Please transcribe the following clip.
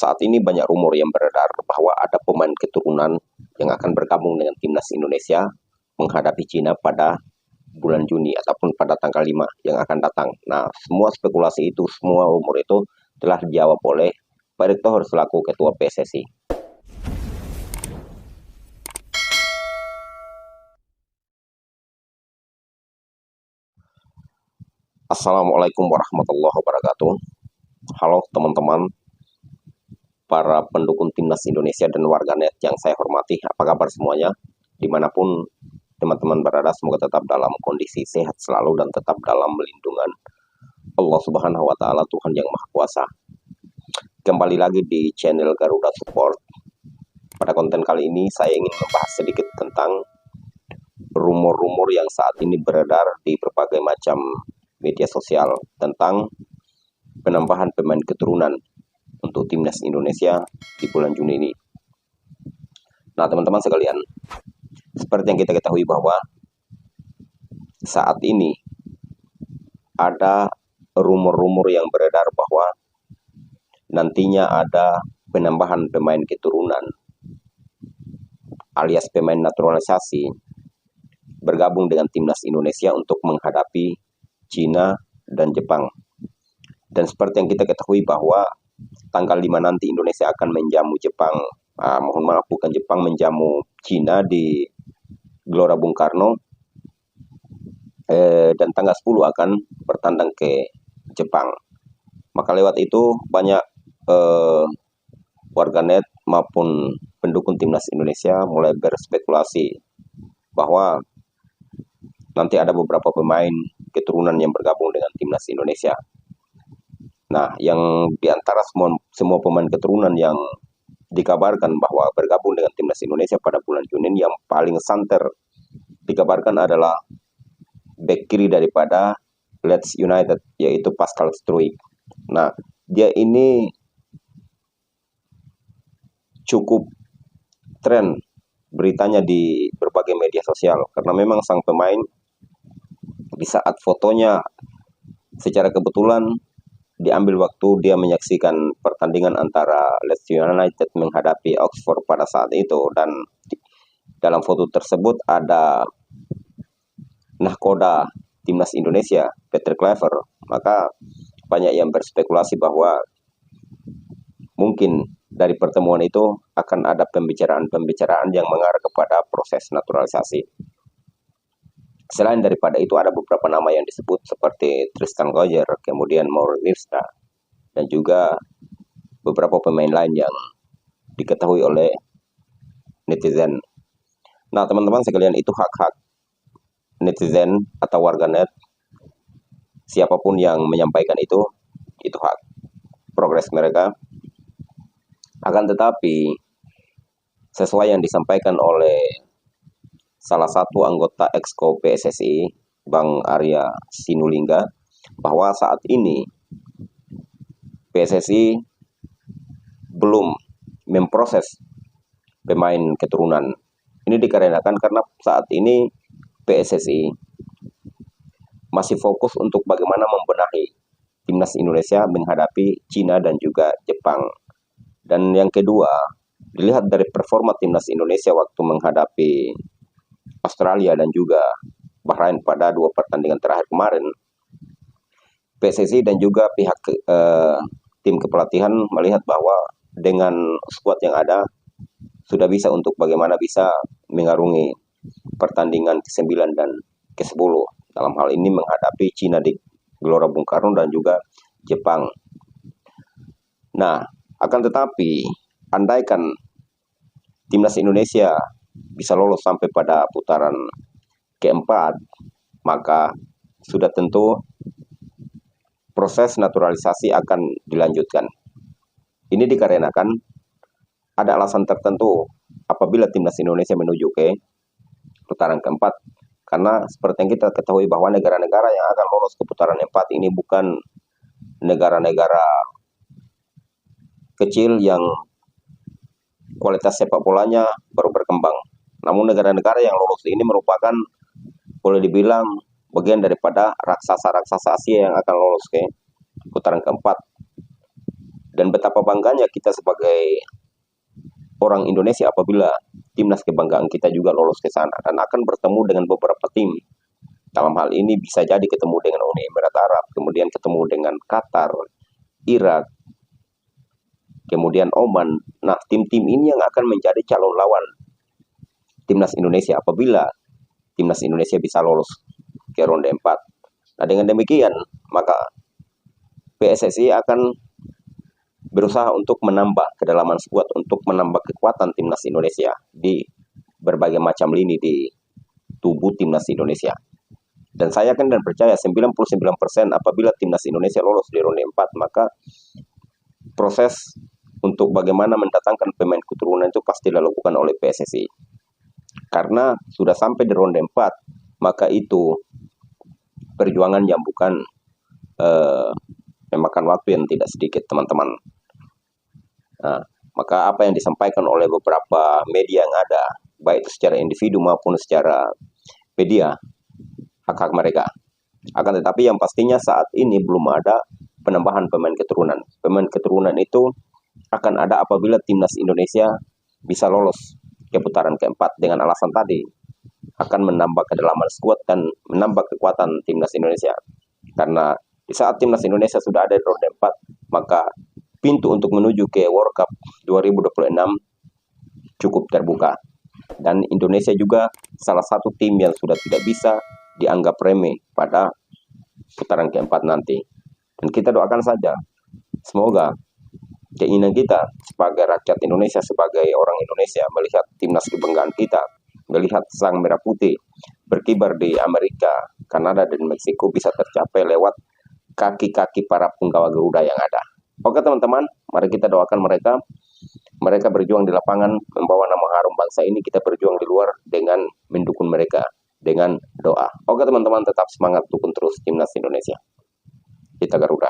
Saat ini banyak rumor yang beredar bahwa ada pemain keturunan yang akan bergabung dengan timnas Indonesia menghadapi Cina pada bulan Juni ataupun pada tanggal 5 yang akan datang. Nah, semua spekulasi itu, semua rumor itu telah dijawab oleh Pak Erick Thohir selaku Ketua PSSI. Assalamualaikum warahmatullahi wabarakatuh. Halo teman-teman, para pendukung timnas Indonesia dan warganet yang saya hormati, apa kabar semuanya? Dimanapun teman-teman berada, semoga tetap dalam kondisi sehat selalu dan tetap dalam lindungan Allah Subhanahu wa Ta'ala, Tuhan yang Maha Kuasa. Kembali lagi di channel Garuda Support. Pada konten kali ini saya ingin membahas sedikit tentang rumor-rumor yang saat ini beredar di berbagai macam media sosial tentang penambahan pemain keturunan untuk timnas Indonesia di bulan Juni ini. Nah, teman-teman sekalian, seperti yang kita ketahui bahwa saat ini ada rumor-rumor yang beredar bahwa nantinya ada penambahan pemain keturunan alias pemain naturalisasi bergabung dengan timnas Indonesia untuk menghadapi Cina dan Jepang. Dan seperti yang kita ketahui bahwa tanggal 5 nanti Indonesia akan menjamu Jepang, menjamu Cina di Gelora Bung Karno, dan tanggal 10 akan bertandang ke Jepang. Maka lewat itu banyak warganet maupun pendukung timnas Indonesia mulai berspekulasi bahwa nanti ada beberapa pemain keturunan yang bergabung dengan timnas Indonesia. Nah, yang diantara semua pemain keturunan yang dikabarkan bahwa bergabung dengan timnas Indonesia pada bulan Juni, yang paling santer dikabarkan adalah bek kiri daripada Leeds United, yaitu Pascal Struijk. Nah, dia ini cukup tren beritanya di berbagai media sosial karena memang sang pemain di saat fotonya secara kebetulan diambil waktu dia menyaksikan pertandingan antara Leeds United menghadapi Oxford pada saat itu, dan dalam foto tersebut ada nahkoda timnas Indonesia, Patrick Kluivert. Maka banyak yang berspekulasi bahwa mungkin dari pertemuan itu akan ada pembicaraan yang mengarah kepada proses naturalisasi. Selain daripada itu ada beberapa nama yang disebut seperti Tristan Gojjer, kemudian Mauro Irsca, dan juga beberapa pemain lain yang diketahui oleh netizen. Nah, teman-teman sekalian, itu hak-hak netizen atau warganet, siapapun yang menyampaikan itu hak progres mereka. Akan tetapi sesuai yang disampaikan oleh salah satu anggota Exco PSSI, Bang Arya Sinulinga, bahwa saat ini PSSI belum memproses pemain keturunan. Ini dikarenakan karena saat ini PSSI masih fokus untuk bagaimana membenahi timnas Indonesia menghadapi Cina dan juga Jepang. Dan yang kedua, dilihat dari performa timnas Indonesia waktu menghadapi Australia dan juga Bahrain pada 2 pertandingan terakhir kemarin, PSSI dan juga pihak tim kepelatihan melihat bahwa dengan skuad yang ada sudah bisa untuk bagaimana bisa mengarungi pertandingan ke-9 dan ke-10 dalam hal ini menghadapi Cina di Gelora Bung Karno dan juga Jepang. Nah, akan tetapi andaikan timnas Indonesia bisa lolos sampai pada putaran keempat, maka sudah tentu proses naturalisasi akan dilanjutkan. Ini dikarenakan ada alasan tertentu apabila timnas Indonesia menuju ke putaran keempat, karena seperti yang kita ketahui bahwa negara-negara yang akan lolos ke putaran keempat ini bukan negara-negara kecil yang kualitas sepak bolanya baru berkembang. Namun negara-negara yang lolos ini merupakan, boleh dibilang, bagian daripada raksasa-raksasa Asia yang akan lolos ke putaran keempat. Dan betapa bangganya kita sebagai orang Indonesia apabila timnas kebanggaan kita juga lolos ke sana dan akan bertemu dengan beberapa tim. Dalam hal ini bisa jadi ketemu dengan Uni Emirat Arab, kemudian ketemu dengan Qatar, Irak, kemudian Oman. Nah, tim-tim ini yang akan menjadi calon lawan timnas Indonesia apabila timnas Indonesia bisa lolos ke ronde 4. Nah, dengan demikian, maka PSSI akan berusaha untuk menambah kedalaman skuad, untuk menambah kekuatan timnas Indonesia di berbagai macam lini di tubuh timnas Indonesia. Dan saya yakin dan percaya 99% apabila timnas Indonesia lolos di ronde 4, maka proses untuk bagaimana mendatangkan pemain keturunan itu pasti dilakukan oleh PSSI. Karena sudah sampai di ronde 4, maka itu perjuangan yang bukan memakan waktu yang tidak sedikit, teman-teman. Nah, maka apa yang disampaikan oleh beberapa media yang ada, baik itu secara individu maupun secara media, hak-hak mereka. Akan tetapi yang pastinya saat ini belum ada penambahan pemain keturunan. Pemain keturunan itu akan ada apabila timnas Indonesia bisa lolos ke putaran keempat, dengan alasan tadi akan menambah kedalaman skuad dan menambah kekuatan timnas Indonesia. Karena di saat timnas Indonesia sudah ada di ronde 4, maka pintu untuk menuju ke World Cup 2026 cukup terbuka. Dan Indonesia juga salah satu tim yang sudah tidak bisa dianggap remeh pada putaran keempat nanti. Dan kita doakan saja, semoga keinginan kita sebagai rakyat Indonesia, sebagai orang Indonesia, melihat timnas kebanggaan kita, melihat sang merah putih berkibar di Amerika, Kanada, dan Meksiko bisa tercapai lewat kaki-kaki para punggawa Garuda yang ada. Oke teman-teman, mari kita doakan mereka. Mereka berjuang di lapangan, membawa nama harum bangsa ini. Kita berjuang di luar dengan mendukung mereka dengan doa. Oke teman-teman, tetap semangat dukung terus timnas Indonesia. Kita Garuda.